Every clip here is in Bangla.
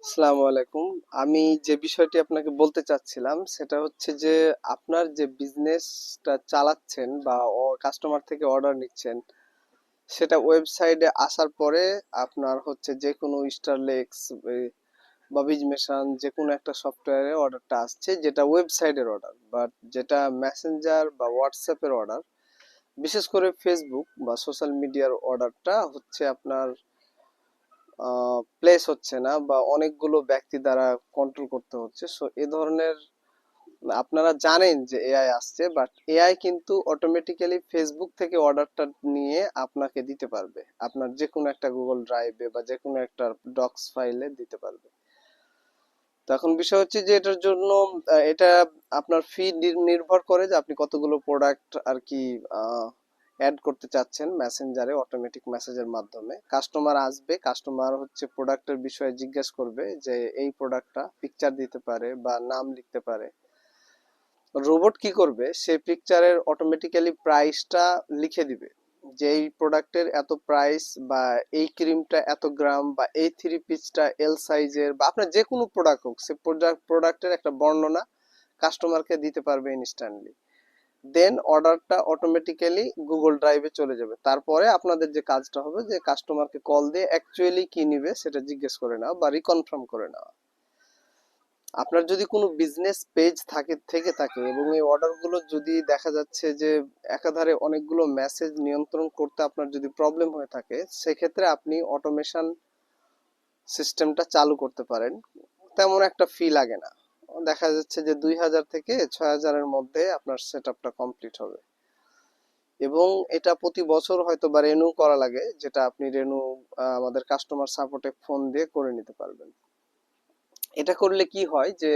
আসসালামু আলাইকুম। আমি যে বিষয়টি আপনাকে বলতে চাচ্ছিলাম সেটা হচ্ছে যে আপনার যে বিজনেসটা চালাচ্ছেন বা কাস্টমার থেকে অর্ডার নিচ্ছেন সেটা ওয়েবসাইটে আসার পরে আপনার হচ্ছে যে কোনো স্টারলেক্স বা বিজমেশন যে কোনো একটা সফটওয়্যারে অর্ডারটা আসছে যেটা ওয়েবসাইটের অর্ডার, বাট যেটা মেসেঞ্জার বা হোয়াটসঅ্যাপের অর্ডার, বিশেষ করে ফেসবুক বা সোশ্যাল মিডিয়ার অর্ডারটা হচ্ছে আপনার প্লেস হচ্ছে না বা অনেকগুলো ব্যক্তি দ্বারা কন্ট্রোল করতে হচ্ছে। সো এ ধরনের আপনারা জানেন যে এআই আসছে, বাট এআই কিন্তু অটোমেটিক্যালি ফেসবুক থেকে অর্ডারটা নিয়ে আপনাকে দিতে পারবে, আপনার যে কোনো একটা গুগল ড্রাইভে বা যে কোনো একটা ডক্স ফাইলে দিতে পারবে। তো এখন বিষয় হচ্ছে যে এটার জন্য এটা আপনার ফি নির্ভর করে যে আপনি কতগুলো প্রোডাক্ট আর কি অ্যাড করতে চাচ্ছেন মেসেঞ্জারে অটোমেটিক মেসেজের মাধ্যমে। কাস্টমার আসবে, কাস্টমার হচ্ছে প্রোডাক্টের বিষয়ে জিজ্ঞেস করবে যে এই প্রোডাক্টটা পিকচার দিতে পারে বা নাম লিখতে পারে। রোবট কি করবে, সেই পিকচারের অটোমেটিক্যালি প্রাইসটা লিখে দিবে যে এই প্রোডাক্টের এত প্রাইস, বা এই ক্রিমটা এত গ্রাম, বা এই থ্রি পিসটা এল সাইজের, বা আপনার যে কোনো প্রোডাক্ট হোক সে প্রোডাক্টের একটা বর্ণনা কাস্টমারকে দিতে পারবে ইনস্ট্যান্টলি। দেন অর্ডারটা অটোমেটিক্যালি গুগল ড্রাইভে চলে যাবে। তারপরে আপনাদের যে কাজটা হবে যে কাস্টমারকে কল দিয়ে অ্যাকচুয়ালি কি নিবে সেটা জিজ্ঞেস করে নেওয়া বা রিকনফার্ম করে নেওয়া। আপনার যদি কোনো বিজনেস পেজ থেকে থাকে এবং এই অর্ডারগুলো যদি দেখা যাচ্ছে যে একাধারে অনেকগুলো মেসেজ নিয়ন্ত্রণ করতে আপনার যদি প্রবলেম হয়ে থাকে, সেক্ষেত্রে আপনি অটোমেশন সিস্টেমটা চালু করতে পারেন। তেমন একটা ফি লাগে না, দেখা যাচ্ছে যে 2000 থেকে 6000-এর মধ্যে আপনার সেট আপটা কমপ্লিট হবে। এবং এটা প্রতি বছর হয়তো বা রেনু করা লাগে, যেটা আপনি রেনু আমাদের কাস্টমার সাপোর্টে ফোন দিয়ে করে নিতে পারবেন। এটা করলে কি হয় যে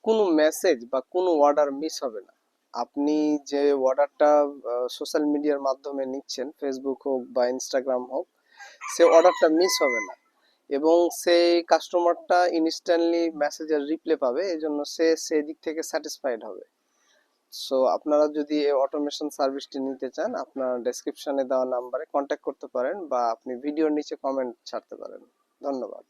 কোনো মেসেজ বা কোনো অর্ডার মিস হবে না। আপনি যে অর্ডারটা সোশ্যাল মিডিয়ার মাধ্যমে নিচ্ছেন, ফেসবুক হোক বা ইনস্টাগ্রাম হোক, সে অর্ডারটা মিস হবে না। এবং সেই কাস্টমারটা ইনস্ট্যান্টলি মেসেজের রিপ্লে পাবে, এই জন্য সে সেই দিক থেকে স্যাটিসফাইড হবে। সো আপনারা যদি এই অটোমেশন সার্ভিসটি নিতে চান, আপনার ডেসক্রিপশনে দেওয়া নাম্বারে কন্ট্যাক্ট করতে পারেন বা আপনি ভিডিওর নিচে কমেন্ট ছাড়তে পারেন। ধন্যবাদ।